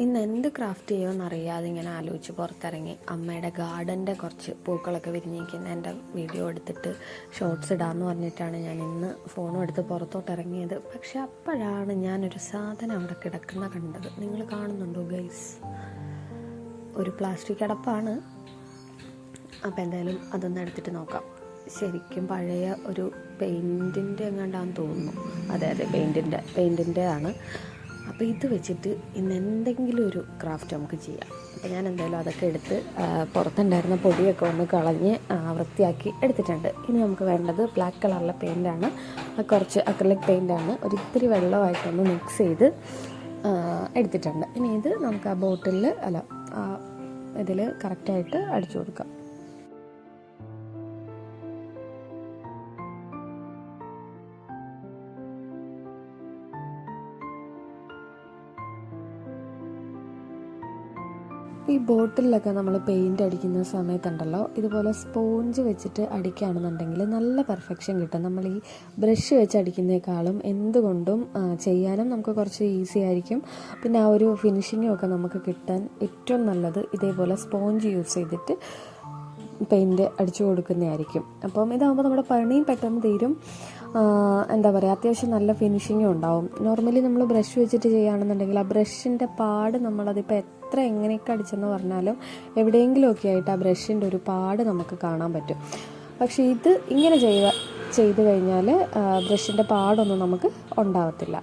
ഇന്ന് എന്ത് ക്രാഫ്റ്റ് ചെയ്യുമെന്നറിയാതെ ഇങ്ങനെ ആലോചിച്ച് പുറത്തിറങ്ങി. അമ്മയുടെ ഗാർഡൻ്റെ കുറച്ച് പൂക്കളൊക്കെ വിരിഞ്ഞിരിക്കുന്ന എൻ്റെ വീഡിയോ എടുത്തിട്ട് ഷോർട്സ് ഇടാമെന്ന് പറഞ്ഞിട്ടാണ് ഞാൻ ഇന്ന് ഫോണും എടുത്ത് പുറത്തോട്ട് ഇറങ്ങിയത്. പക്ഷെ അപ്പോഴാണ് ഞാനൊരു സാധനം അവിടെ കിടക്കുന്ന കണ്ടത്. നിങ്ങൾ കാണുന്നുണ്ടോ ഗൈസ്? ഒരു പ്ലാസ്റ്റിക് അടപ്പാണ്. അപ്പോൾ എന്തായാലും അതൊന്ന് എടുത്തിട്ട് നോക്കാം. ശരിക്കും പഴയ ഒരു പെയിൻറ്റിൻ്റെ എങ്ങാണ്ടാന്ന് തോന്നുന്നു. അതെ പെയിൻറ്റിൻ്റെ ആണ്. അപ്പോൾ ഇത് വെച്ചിട്ട് ഇന്ന് എന്തെങ്കിലും ഒരു ക്രാഫ്റ്റ് നമുക്ക് ചെയ്യാം. അപ്പോൾ ഞാൻ എന്തായാലും അതൊക്കെ എടുത്ത് പുറത്തുണ്ടായിരുന്ന പൊടിയൊക്കെ ഒന്ന് കളഞ്ഞ് വൃത്തിയാക്കി എടുത്തിട്ടുണ്ട്. ഇനി നമുക്ക് വേണ്ടത് ബ്ലാക്ക് കളറിലെ പെയിൻ്റാണ്. കുറച്ച് അക്രിലിക് പെയിൻ്റാണ്. ഒരിത്തിരി വെള്ളമായിട്ടൊന്ന് മിക്സ് ചെയ്ത് എടുത്തിട്ടുണ്ട്. ഇനി ഇത് നമുക്ക് ആ ബോട്ടിലിൽ ഇതിൽ കറക്റ്റായിട്ട് അടിച്ചു കൊടുക്കാം. ഈ ബോട്ടിലൊക്കെ നമ്മൾ പെയിൻ്റ് അടിക്കുന്ന സമയത്തുണ്ടല്ലോ, ഇതുപോലെ സ്പോഞ്ച് വെച്ചിട്ട് അടിക്കുകയാണെന്നുണ്ടെങ്കിൽ നല്ല പെർഫെക്ഷൻ കിട്ടും. നമ്മൾ ഈ ബ്രഷ് വെച്ച് അടിക്കുന്നേക്കാളും എന്തുകൊണ്ടും ചെയ്യാനും നമുക്ക് കുറച്ച് ഈസി ആയിരിക്കും. പിന്നെ ആ ഒരു ഫിനിഷിങ്ങും ഒക്കെ നമുക്ക് കിട്ടാൻ ഏറ്റവും നല്ലത് ഇതേപോലെ സ്പോഞ്ച് യൂസ് ചെയ്തിട്ട് പെയിൻറ്റ് അടിച്ചു കൊടുക്കുന്നതായിരിക്കും. അപ്പം ഇതാകുമ്പോൾ നമ്മുടെ പണിയും പെട്ടെന്ന് തീരും. എന്താ പറയുക, അത്യാവശ്യം നല്ല ഫിനിഷിങ്ങും ഉണ്ടാവും. നോർമലി നമ്മൾ ബ്രഷ് വെച്ചിട്ട് ചെയ്യുകയാണെന്നുണ്ടെങ്കിൽ ആ ബ്രഷിൻ്റെ പാട് നമ്മളതിപ്പോൾ എത്ര എങ്ങനെയൊക്കെ അടിച്ചെന്ന് പറഞ്ഞാലും എവിടെയെങ്കിലുമൊക്കെ ആയിട്ട് ആ ബ്രഷിൻ്റെ ഒരു പാട് നമുക്ക് കാണാൻ പറ്റും. പക്ഷേ ഇത് ഇങ്ങനെ ചെയ്ത് കഴിഞ്ഞാൽ ബ്രഷിൻ്റെ പാടൊന്നും നമുക്ക് ഉണ്ടാവത്തില്ല.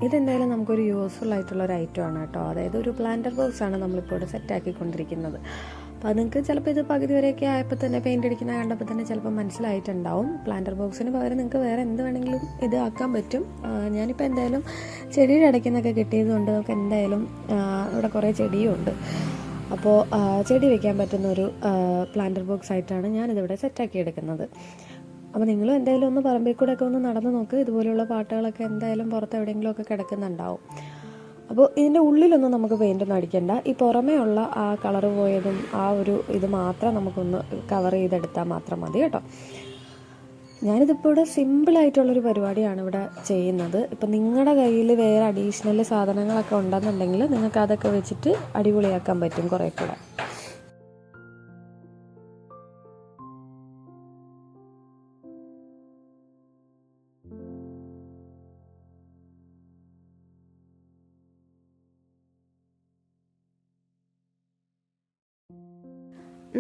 ഇതെന്തായാലും നമുക്കൊരു യൂസ്ഫുൾ ആയിട്ടുള്ളൊരു ഐറ്റമാണ് കേട്ടോ. അതായത് ഒരു പ്ലാന്റർ ബോക്സാണ് നമ്മളിപ്പോൾ ഇവിടെ സെറ്റാക്കിക്കൊണ്ടിരിക്കുന്നത്. അപ്പോൾ അത് നിങ്ങൾക്ക് ചിലപ്പോൾ ഇത് പകുതി വരെയൊക്കെ ആയപ്പോൾ തന്നെ പെയിൻ്റ് അടിക്കുന്ന കണ്ടപ്പോൾ തന്നെ ചിലപ്പോൾ മനസ്സിലായിട്ടുണ്ടാവും. പ്ലാന്റർ ബോക്സിന് പകരം നിങ്ങൾക്ക് വേറെ എന്ത് വേണമെങ്കിലും ഇത് ആക്കാൻ പറ്റും. ഞാനിപ്പോൾ എന്തായാലും ചെടിയുടെ ഇടയ്ക്കുന്നൊക്കെ കിട്ടിയതുകൊണ്ട് നമുക്ക് എന്തായാലും ഇവിടെ കുറേ ചെടിയും ഉണ്ട്. അപ്പോൾ ചെടി വയ്ക്കാൻ പറ്റുന്ന ഒരു പ്ലാന്റർ ബോക്സ് ആയിട്ടാണ് ഞാനിതിവിടെ സെറ്റാക്കി എടുക്കുന്നത്. അപ്പോൾ നിങ്ങളും എന്തായാലും ഒന്ന് പറമ്പിൽ കൂടെ ഒക്കെ ഒന്ന് നടന്ന് നോക്ക്. ഇതുപോലെയുള്ള പാട്ടുകളൊക്കെ എന്തായാലും പുറത്ത് എവിടെയെങ്കിലുമൊക്കെ കിടക്കുന്നുണ്ടാവും. അപ്പോൾ ഇതിൻ്റെ ഉള്ളിലൊന്നും നമുക്ക് പെയിൻ്റൊന്നും അടിക്കണ്ട. ഈ പുറമേ ഉള്ള ആ കളറ് പോയതും ആ ഒരു ഇത് മാത്രം നമുക്കൊന്ന് കവർ ചെയ്തെടുത്താൽ മാത്രം മതി കേട്ടോ. ഞാനിതിപ്പോൾ ഇവിടെ സിമ്പിളായിട്ടുള്ളൊരു പരിപാടിയാണ് ഇവിടെ ചെയ്യുന്നത്. ഇപ്പം നിങ്ങളുടെ കയ്യിൽ വേറെ അഡീഷണൽ സാധനങ്ങളൊക്കെ ഉണ്ടെന്നുണ്ടെങ്കിൽ നിങ്ങൾക്ക് അതൊക്കെ വെച്ചിട്ട് അടിപൊളിയാക്കാൻ പറ്റും കുറേ കൂടെ.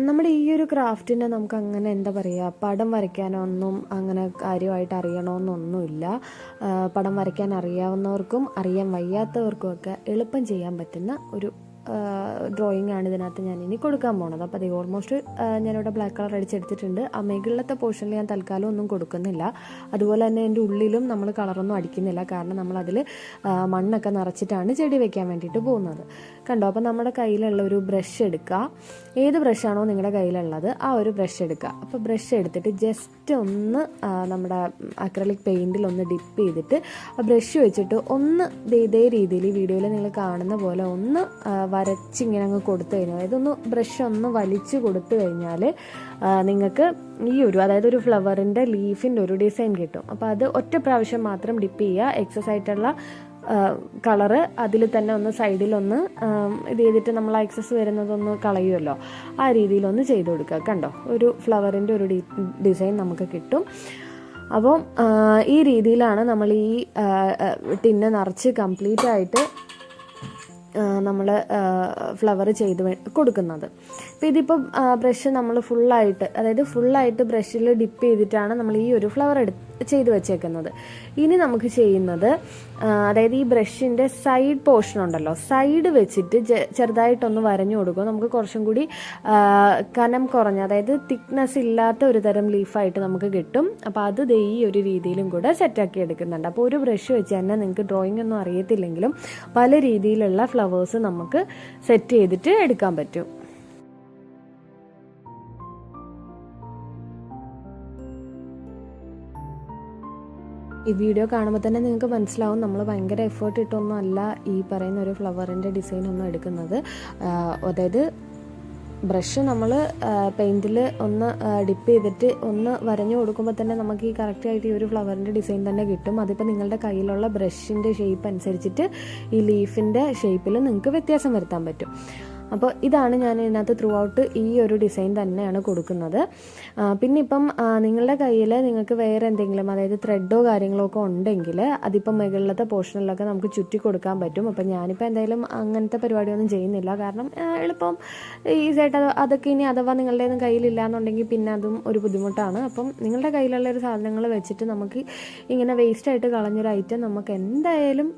നമ്മുടെ ഈ ഒരു ക്രാഫ്റ്റിനെ നമുക്ക് അങ്ങനെ എന്താ പറയുക, പടം വരയ്ക്കാനൊന്നും അങ്ങനെ കാര്യമായിട്ട് അറിയണമെന്നൊന്നുമില്ല. പടം വരയ്ക്കാൻ അറിയാവുന്നവർക്കും അറിയാൻ വയ്യാത്തവർക്കും ഒക്കെ എളുപ്പം ചെയ്യാൻ പറ്റുന്ന ഒരു ഡ്രോയിങ് ആണ് ഇതിനകത്ത് ഞാൻ ഇനി കൊടുക്കാൻ പോണത്. അപ്പോൾ അത് ഓൾമോസ്റ്റ് ഞാനിവിടെ ബ്ലാക്ക് കളർ അടിച്ചെടുത്തിട്ടുണ്ട്. ആ മേളിലത്തെ പോർഷനിൽ ഞാൻ തൽക്കാലം ഒന്നും കൊടുക്കുന്നില്ല. അതുപോലെ തന്നെ എൻ്റെ ഉള്ളിലും നമ്മൾ കളറൊന്നും അടിക്കുന്നില്ല. കാരണം നമ്മളതിൽ മണ്ണൊക്കെ നിറച്ചിട്ടാണ് ചെടി വെക്കാൻ വേണ്ടിയിട്ട് പോകുന്നത്. കണ്ടോ? അപ്പോൾ നമ്മുടെ കയ്യിലുള്ള ഒരു ബ്രഷ് എടുക്കുക. ഏത് ബ്രഷാണോ നിങ്ങളുടെ കയ്യിലുള്ളത് ആ ഒരു ബ്രഷ് എടുക്കുക. അപ്പോൾ ബ്രഷ് എടുത്തിട്ട് ജസ്റ്റ് ഒന്ന് നമ്മുടെ അക്രലിക് പെയിൻറ്റിൽ ഒന്ന് ഡിപ്പ് ചെയ്തിട്ട് ആ ബ്രഷ് വെച്ചിട്ട് ഒന്ന് ഇതേ രീതിയിൽ വീഡിയോയിൽ നിങ്ങൾ കാണുന്ന പോലെ ഒന്ന് വരച്ചിങ്ങനെ അങ്ങ് കൊടുത്തു കഴിഞ്ഞാൽ, ഇതൊന്ന് ബ്രഷ് ഒന്ന് വലിച്ചു കൊടുത്തു കഴിഞ്ഞാൽ നിങ്ങൾക്ക് ഈ ഒരു അതായത് ഒരു ഫ്ലവറിൻ്റെ ലീഫിൻ്റെ ഒരു ഡിസൈൻ കിട്ടും. അപ്പോൾ അത് ഒറ്റ പ്രാവശ്യം മാത്രം ഡിപ്പ് ചെയ്യുക. എക്സസ് ആയിട്ടുള്ള കളറ് അതിൽ തന്നെ ഒന്ന് സൈഡിലൊന്ന് ഇത് ചെയ്തിട്ട് നമ്മൾ എക്സസ് വരുന്നതൊന്ന് കളയുമല്ലോ, ആ രീതിയിലൊന്ന് ചെയ്ത് കൊടുക്കുക. കണ്ടോ? ഒരു ഫ്ലവറിൻ്റെ ഒരു ഡിസൈൻ നമുക്ക് കിട്ടും. അപ്പം ഈ രീതിയിലാണ് നമ്മൾ ഈ ടിന്ന് നിറച്ച് കംപ്ലീറ്റ് ആയിട്ട് നമ്മൾ ഫ്ലവർ ചെയ്ത് കൊടുക്കുന്നത്. അപ്പോൾ ഇതിപ്പോൾ ബ്രഷ് നമ്മൾ ഫുള്ളായിട്ട് ബ്രഷിൽ ഡിപ്പ് ചെയ്തിട്ടാണ് നമ്മൾ ഈ ഒരു ഫ്ലവർ ചെയ്ത് വെച്ചേക്കുന്നത്. ഇനി നമുക്ക് ചെയ്യുന്നത്, അതായത് ഈ ബ്രഷിൻ്റെ സൈഡ് പോർഷൻ ഉണ്ടല്ലോ, സൈഡ് വെച്ചിട്ട് ചെറുതായിട്ടൊന്ന് വരഞ്ഞു കൊടുക്കും. നമുക്ക് കുറച്ചും കൂടി കനം കുറഞ്ഞ, അതായത് തിക്നെസ് ഇല്ലാത്ത ഒരു തരം ലീഫായിട്ട് നമുക്ക് കിട്ടും. അപ്പോൾ അത് ഈ ഒരു രീതിയിലും കൂടെ സെറ്റാക്കി എടുക്കുന്നുണ്ട്. അപ്പോൾ ഒരു ബ്രഷ് വെച്ച് തന്നെ നിങ്ങൾക്ക് ഡ്രോയിങ് ഒന്നും അറിയത്തില്ലെങ്കിലും പല രീതിയിലുള്ള ഫ്ലവേഴ്സ് നമുക്ക് സെറ്റ് ചെയ്തിട്ട് എടുക്കാൻ പറ്റും. ഈ വീഡിയോ കാണുമ്പോൾ തന്നെ നിങ്ങൾക്ക് മനസ്സിലാവും നമ്മൾ ഭയങ്കര എഫേർട്ട് ഇട്ടൊന്നും അല്ല ഈ പറയുന്ന ഒരു ഫ്ലവറിൻ്റെ ഡിസൈൻ ഒന്നും എടുക്കുന്നത്. അതായത് ബ്രഷ് നമ്മൾ പെയിൻറ്റിൽ ഒന്ന് ഡിപ്പ് ചെയ്തിട്ട് ഒന്ന് വരഞ്ഞു കൊടുക്കുമ്പോൾ തന്നെ നമുക്ക് ഈ കറക്റ്റായിട്ട് ഈ ഒരു ഫ്ലവറിൻ്റെ ഡിസൈൻ തന്നെ കിട്ടും. അതിപ്പോൾ നിങ്ങളുടെ കയ്യിലുള്ള ബ്രഷിൻ്റെ ഷേപ്പ് അനുസരിച്ചിട്ട് ഈ ലീഫിൻ്റെ ഷേപ്പിൽ നിങ്ങൾക്ക് വ്യത്യാസം വരുത്താൻ പറ്റും. അപ്പോൾ ഇതാണ് ഞാൻ ഇതിനകത്ത് ത്രൂ ഔട്ട് ഈ ഒരു ഡിസൈൻ തന്നെയാണ് കൊടുക്കുന്നത്. പിന്നെ ഇപ്പം നിങ്ങളുടെ കയ്യിൽ നിങ്ങൾക്ക് വേറെ എന്തെങ്കിലും, അതായത് ത്രെഡോ കാര്യങ്ങളോ ഒക്കെ ഉണ്ടെങ്കിൽ അതിപ്പം മുകളിലത്തെ പോർഷനിലൊക്കെ നമുക്ക് ചുറ്റി കൊടുക്കാൻ പറ്റും. അപ്പം ഞാനിപ്പോൾ എന്തായാലും അങ്ങനത്തെ പരിപാടിയൊന്നും ചെയ്യുന്നില്ല, കാരണം എളുപ്പം ഈസിയായിട്ട് അതൊക്കെ ഇനി അഥവാ നിങ്ങളുടെയൊന്നും കയ്യിലില്ല എന്നുണ്ടെങ്കിൽ പിന്നെ അതും ഒരു ബുദ്ധിമുട്ടാണ്. അപ്പം നിങ്ങളുടെ കയ്യിലുള്ള ഒരു സാധനങ്ങൾ വെച്ചിട്ട് നമുക്ക് ഇങ്ങനെ വേസ്റ്റായിട്ട് കളഞ്ഞൊരു ഐറ്റം നമുക്ക് എന്തായാലും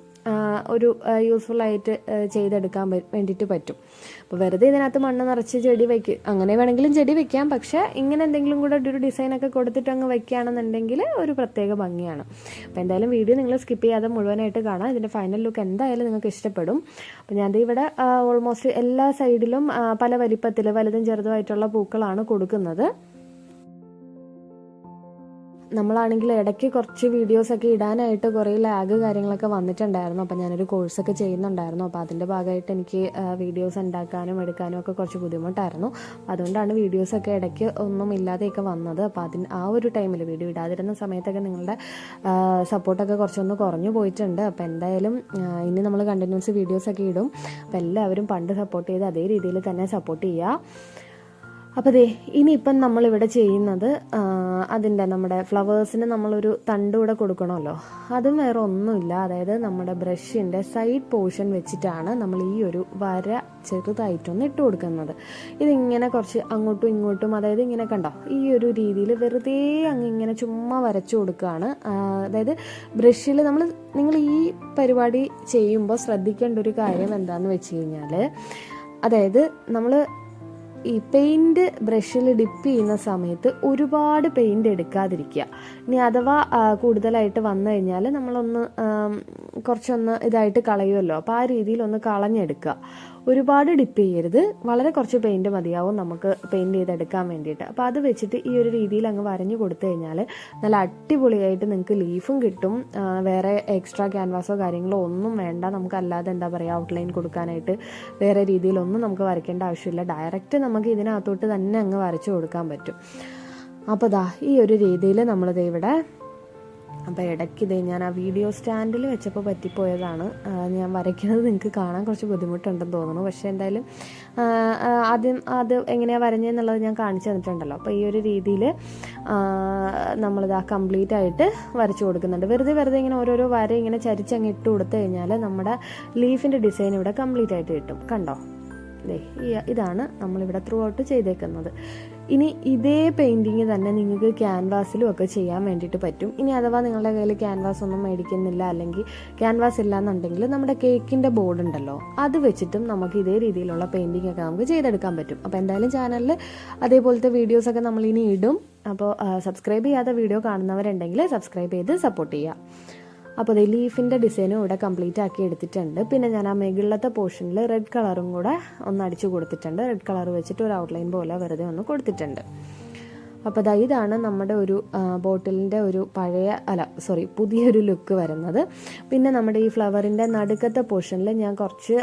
ഒരു യൂസ്ഫുള്ളായിട്ട് ചെയ്തെടുക്കാൻ വേണ്ടിയിട്ട് പറ്റും. അപ്പോൾ വെറുതെ ഇതിനകത്ത് മണ്ണ് നിറച്ച് ചെടി വയ്ക്കും, അങ്ങനെ വേണമെങ്കിലും ചെടി വെക്കാം. പക്ഷേ ഇങ്ങനെ എന്തെങ്കിലും കൂടെ ഒരു ഡിസൈനൊക്കെ കൊടുത്തിട്ട് അങ്ങ് വയ്ക്കുകയാണെന്നുണ്ടെങ്കിൽ ഒരു പ്രത്യേക ഭംഗിയാണ്. അപ്പോൾ എന്തായാലും വീഡിയോ നിങ്ങൾ സ്കിപ്പ് ചെയ്യാതെ മുഴുവനായിട്ട് കാണാം. ഇതിൻ്റെ ഫൈനൽ ലുക്ക് എന്തായാലും നിങ്ങൾക്ക് ഇഷ്ടപ്പെടും. അപ്പോൾ ഞാൻ ഇവിടെ ഓൾമോസ്റ്റ് എല്ലാ സൈഡിലും പല വലിപ്പത്തിൽ വലുതും ചെറുതുമായിട്ടുള്ള പൂക്കളാണ് കൊടുക്കുന്നത്. നമ്മളാണെങ്കിൽ ഇടയ്ക്ക് കുറച്ച് വീഡിയോസൊക്കെ ഇടാനായിട്ട് കുറേ ലാഗ് കാര്യങ്ങളൊക്കെ വന്നിട്ടുണ്ടായിരുന്നു. അപ്പോൾ ഞാനൊരു കോഴ്സൊക്കെ ചെയ്യുന്നുണ്ടായിരുന്നു. അപ്പോൾ അതിൻ്റെ ഭാഗമായിട്ട് എനിക്ക് വീഡിയോസ് ഉണ്ടാക്കാനും എടുക്കാനും ഒക്കെ കുറച്ച് ബുദ്ധിമുട്ടായിരുന്നു. അതുകൊണ്ടാണ് വീഡിയോസൊക്കെ ഇടയ്ക്ക് ഒന്നും ഇല്ലാതെയൊക്കെ വന്നത്. അപ്പോൾ ആ ഒരു ടൈമിൽ വീഡിയോ ഇടാതിരുന്ന സമയത്തൊക്കെ നിങ്ങളുടെ സപ്പോർട്ടൊക്കെ കുറച്ചൊന്ന് കുറഞ്ഞു പോയിട്ടുണ്ട്. അപ്പോൾ എന്തായാലും ഇനി നമ്മൾ കണ്ടിന്യൂസ് വീഡിയോസൊക്കെ ഇടും. അപ്പോൾ എല്ലാവരും പണ്ട് സപ്പോർട്ട് ചെയ്ത് അതേ രീതിയിൽ തന്നെ സപ്പോർട്ട് ചെയ്യുക. അപ്പോൾ ഇനിയിപ്പം നമ്മളിവിടെ ചെയ്യുന്നത് അതിൻ്റെ നമ്മുടെ ഫ്ലവേഴ്സിന് നമ്മളൊരു തണ്ടുകൂടെ കൊടുക്കണമല്ലോ. അതും വേറെ ഒന്നുമില്ല, അതായത് നമ്മുടെ ബ്രഷിൻ്റെ സൈഡ് പോർഷൻ വെച്ചിട്ടാണ് നമ്മൾ ഈ ഒരു വര ചെറുതായിട്ടൊന്ന് ഇട്ട് കൊടുക്കുന്നത്. ഇതിങ്ങനെ കുറച്ച് അങ്ങോട്ടും ഇങ്ങോട്ടും, അതായത് ഇങ്ങനെ കണ്ടോ ഈ ഒരു രീതിയിൽ വെറുതെ ഇങ്ങനെ ചുമ്മാ വരച്ചു കൊടുക്കുകയാണ്. അതായത് ബ്രഷിൽ നിങ്ങൾ ഈ പരിപാടി ചെയ്യുമ്പോൾ ശ്രദ്ധിക്കേണ്ട ഒരു കാര്യം എന്താണെന്ന് വെച്ച് കഴിഞ്ഞാൽ, അതായത് നമ്മൾ ഈ പെയിൻറ്റ് ബ്രഷിൽ ഡിപ്പ് ചെയ്യുന്ന സമയത്ത് ഒരുപാട് പെയിൻറ്റ് എടുക്കാതിരിക്കുക. ഇനി അഥവാ കൂടുതലായിട്ട് വന്നു കഴിഞ്ഞാൽ നമ്മളൊന്ന് കുറച്ചൊന്ന് ഇതായിട്ട് കളയുമല്ലോ, അപ്പോൾ ആ രീതിയിലൊന്ന് കളഞ്ഞെടുക്കുക. ഒരുപാട് ഡിപ്പ് ചെയ്യരുത്, വളരെ കുറച്ച് പെയിൻറ്റ് മതിയാവും നമുക്ക് പെയിൻറ്റ് ചെയ്തെടുക്കാൻ വേണ്ടിയിട്ട്. അപ്പോൾ അത് വെച്ചിട്ട് ഈ ഒരു രീതിയിൽ അങ്ങ് വരഞ്ഞു കൊടുത്തു കഴിഞ്ഞാൽ നല്ല അടിപൊളിയായിട്ട് നിങ്ങൾക്ക് ലീഫും കിട്ടും. വേറെ എക്സ്ട്രാ ക്യാൻവാസോ കാര്യങ്ങളോ ഒന്നും വേണ്ട. നമുക്കല്ലാതെ എന്താ പറയുക, ഔട്ട്ലൈൻ കൊടുക്കാനായിട്ട് വേറെ രീതിയിലൊന്നും നമുക്ക് വരയ്ക്കേണ്ട ആവശ്യമില്ല. ഡയറക്റ്റ് നമുക്ക് ഇതിനകത്തോട്ട് തന്നെ അങ്ങ് വരച്ചു കൊടുക്കാൻ പറ്റും. അപ്പോൾ ഈ ഒരു രീതിയിൽ നമ്മളിത് ഇവിടെ, അപ്പോൾ ഇടയ്ക്ക് ഞാൻ ആ വീഡിയോ സ്റ്റാൻഡിൽ വെച്ചപ്പോൾ പറ്റിപ്പോയതാണ്. ഞാൻ വരയ്ക്കുന്നത് നിങ്ങൾക്ക് കാണാൻ കുറച്ച് ബുദ്ധിമുട്ടുണ്ടെന്ന് തോന്നുന്നു. പക്ഷേ എന്തായാലും ആദ്യം അത് എങ്ങനെയാണ് വരഞ്ഞതെന്നുള്ളത് ഞാൻ കാണിച്ചു തന്നിട്ടുണ്ടല്ലോ. അപ്പോൾ ഈ ഒരു രീതിയിൽ നമ്മളിത് കംപ്ലീറ്റ് ആയിട്ട് വരച്ചു കൊടുക്കുന്നുണ്ട്. വെറുതെ ഇങ്ങനെ ഓരോരോ വര ഇങ്ങനെ ചരിച്ചങ്ങ് ഇട്ട് കൊടുത്തു കഴിഞ്ഞാൽ നമ്മുടെ ലീഫിൻ്റെ ഡിസൈൻ ഇവിടെ കംപ്ലീറ്റ് ആയിട്ട് കിട്ടും. കണ്ടോ, ഇതാണ് നമ്മളിവിടെ ത്രൂ ഔട്ട് ചെയ്തേക്കുന്നത്. ഇനി ഇതേ പെയിൻറ്റിങ് തന്നെ നിങ്ങൾക്ക് ക്യാൻവാസിലും ഒക്കെ ചെയ്യാൻ വേണ്ടിയിട്ട് പറ്റും. ഇനി അഥവാ നിങ്ങളുടെ കയ്യിൽ ക്യാൻവാസ് ഒന്നും മേടിക്കുന്നില്ല, അല്ലെങ്കിൽ ക്യാൻവാസ് ഇല്ല എന്നുണ്ടെങ്കിൽ നമ്മുടെ കേക്കിൻ്റെ ബോർഡ് ഉണ്ടല്ലോ, അത് വെച്ചിട്ടും നമുക്ക് ഇതേ രീതിയിലുള്ള പെയിൻറ്റിങ് ഒക്കെ നമുക്ക് ചെയ്തെടുക്കാൻ പറ്റും. അപ്പോൾ എന്തായാലും ചാനലിൽ അതേപോലത്തെ വീഡിയോസൊക്കെ നമ്മളിനി ഇടും. അപ്പോൾ സബ്സ്ക്രൈബ് ചെയ്യാത്ത വീഡിയോ കാണുന്നവരുണ്ടെങ്കിൽ സബ്സ്ക്രൈബ് ചെയ്ത് സപ്പോർട്ട് ചെയ്യുക. അപ്പോൾ ലീഫിൻ്റെ ഡിസൈനും ഇവിടെ കംപ്ലീറ്റ് ആക്കി എടുത്തിട്ടുണ്ട്. പിന്നെ ഞാൻ ആ മുകളിലത്തെ പോർഷനിൽ റെഡ് കളറും കൂടെ ഒന്ന് അടിച്ചു കൊടുത്തിട്ടുണ്ട്. റെഡ് കളർ വെച്ചിട്ട് ഒരു ഔട്ട്ലൈൻ പോലെ വെറുതെ ഒന്ന് കൊടുത്തിട്ടുണ്ട്. അപ്പോൾ ഇതാണ് നമ്മുടെ ഒരു ബോട്ടിലിൻ്റെ ഒരു പുതിയൊരു ലുക്ക് വരുന്നത്. പിന്നെ നമ്മുടെ ഈ ഫ്ലവറിൻ്റെ നടുക്കത്തെ പോർഷനിൽ ഞാൻ കുറച്ച്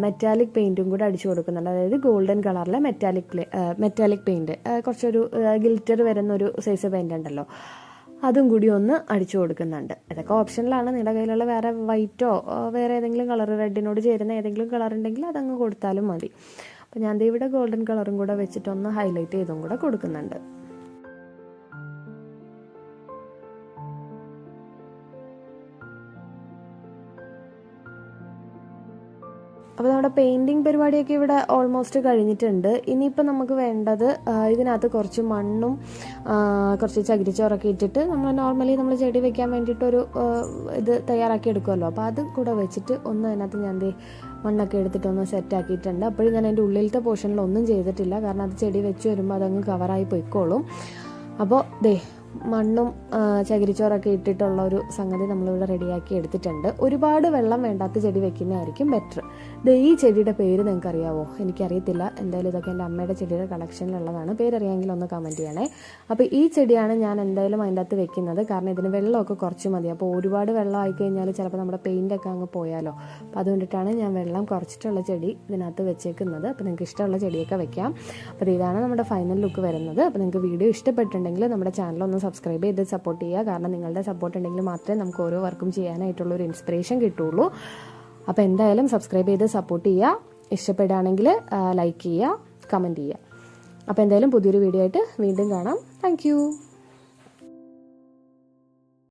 മെറ്റാലിക് പെയിൻറ്റും കൂടെ അടിച്ചു കൊടുക്കുന്നുണ്ട്. അതായത് ഗോൾഡൻ കളറിലെ മെറ്റാലിക് പെയിൻറ്റ്, കുറച്ചൊരു ഗിൽറ്റർ വരുന്നൊരു സൈസ് പെയിൻ്റ് ഉണ്ടല്ലോ, അതും കൂടി ഒന്ന് അടിച്ചു കൊടുക്കുന്നുണ്ട്. ഇതൊക്കെ ഓപ്ഷനിലാണ്. നിങ്ങളുടെ കയ്യിലുള്ള വേറെ വൈറ്റോ വേറെ ഏതെങ്കിലും കളർ, റെഡിനോട് ചേരുന്ന ഏതെങ്കിലും കളർ ഉണ്ടെങ്കിൽ അതങ്ങ് കൊടുത്താലും മതി. അപ്പോൾ ഞാൻ ഇവിടെ ഗോൾഡൻ കളറും കൂടെ വെച്ചിട്ടൊന്ന് ഹൈലൈറ്റ് ചെയ്തും കൂടെ കൊടുക്കുന്നുണ്ട്. അപ്പോൾ നമ്മുടെ പെയിൻറ്റിങ് പരിപാടിയൊക്കെ ഇവിടെ ഓൾമോസ്റ്റ് കഴിഞ്ഞിട്ടുണ്ട്. ഇനിയിപ്പോൾ നമുക്ക് വേണ്ടത് ഇതിനകത്ത് കുറച്ച് മണ്ണും കുറച്ച് ചകിരിച്ചോറൊക്കെ ഇട്ടിട്ട് നമ്മൾ ചെടി വെക്കാൻ വേണ്ടിയിട്ടൊരു ഇത് തയ്യാറാക്കി എടുക്കുമല്ലോ, അപ്പോൾ അത് കൂടെ വെച്ചിട്ട് ഒന്ന് അതിനകത്ത് ഞാൻ മണ്ണൊക്കെ എടുത്തിട്ടൊന്ന് സെറ്റാക്കിയിട്ടുണ്ട്. അപ്പോഴും ഞാൻ അതിൻ്റെ ഉള്ളിലത്തെ പോർഷനിൽ ഒന്നും ചെയ്തിട്ടില്ല, കാരണം അത് ചെടി വെച്ച് വരുമ്പോൾ അതങ്ങ് കവറായി പോയിക്കോളും. അപ്പോൾ മണ്ണും ചകിരിച്ചോറൊക്കെ ഇട്ടിട്ടുള്ള ഒരു സംഗതി നമ്മളിവിടെ റെഡിയാക്കി എടുത്തിട്ടുണ്ട്. ഒരുപാട് വെള്ളം വേണ്ടാത്ത ചെടി വെക്കുന്നതായിരിക്കും ബെറ്റർ. ഈ ചെടിയുടെ പേര് നിങ്ങൾക്ക് അറിയാവോ? എനിക്കറിയത്തില്ല. എന്തായാലും ഇതൊക്കെ എൻ്റെ അമ്മയുടെ ചെടിയുടെ കളക്ഷനിലുള്ളതാണ്. പേരറിയാമെങ്കിൽ ഒന്ന് കമൻറ്റ് ചെയ്യണേ. അപ്പോൾ ഈ ചെടിയാണ് ഞാൻ എന്തായാലും അതിൻ്റെ അകത്ത് വെക്കുന്നത്. കാരണം ഇതിന് വെള്ളമൊക്കെ കുറച്ച് മതി. അപ്പോൾ ഒരുപാട് വെള്ളം ആയിക്കഴിഞ്ഞാൽ ചിലപ്പോൾ നമ്മുടെ പെയിൻ്റൊക്കെ അങ്ങ് പോയാലോ. അപ്പോൾ അതുകൊണ്ടിട്ടാണ് ഞാൻ വെള്ളം കുറച്ചിട്ടുള്ള ചെടി ഇതിനകത്ത് വെച്ചേക്കുന്നത്. അപ്പോൾ നിങ്ങൾക്ക് ഇഷ്ടമുള്ള ചെടിയൊക്കെ വെക്കാം. അപ്പോൾ ഇതാണ് നമ്മുടെ ഫൈനൽ ലുക്ക് വരുന്നത്. അപ്പോൾ നിങ്ങൾക്ക് വീഡിയോ ഇഷ്ടപ്പെട്ടിട്ടുണ്ടെങ്കിൽ നമ്മുടെ ചാനൽ ഒന്ന് സബ്സ്ക്രൈബ് ചെയ്ത് സപ്പോർട്ട് ചെയ്യുക. കാരണം നിങ്ങളുടെ സപ്പോർട്ട് ഉണ്ടെങ്കിൽ മാത്രമേ നമുക്ക് ഓരോ വർക്കും ചെയ്യാനായിട്ടുള്ളൊരു ഇൻസ്പിറേഷൻ കിട്ടുള്ളൂ. അപ്പോൾ എന്തായാലും സബ്സ്ക്രൈബ് ചെയ്ത് സപ്പോർട്ട് ചെയ്യുക. ഇഷ്ടപ്പെടുകയാണെങ്കിൽ ലൈക്ക് ചെയ്യുക, കമൻറ്റ് ചെയ്യുക. അപ്പോൾ എന്തായാലും പുതിയൊരു വീഡിയോ ആയിട്ട് വീണ്ടും കാണാം. താങ്ക്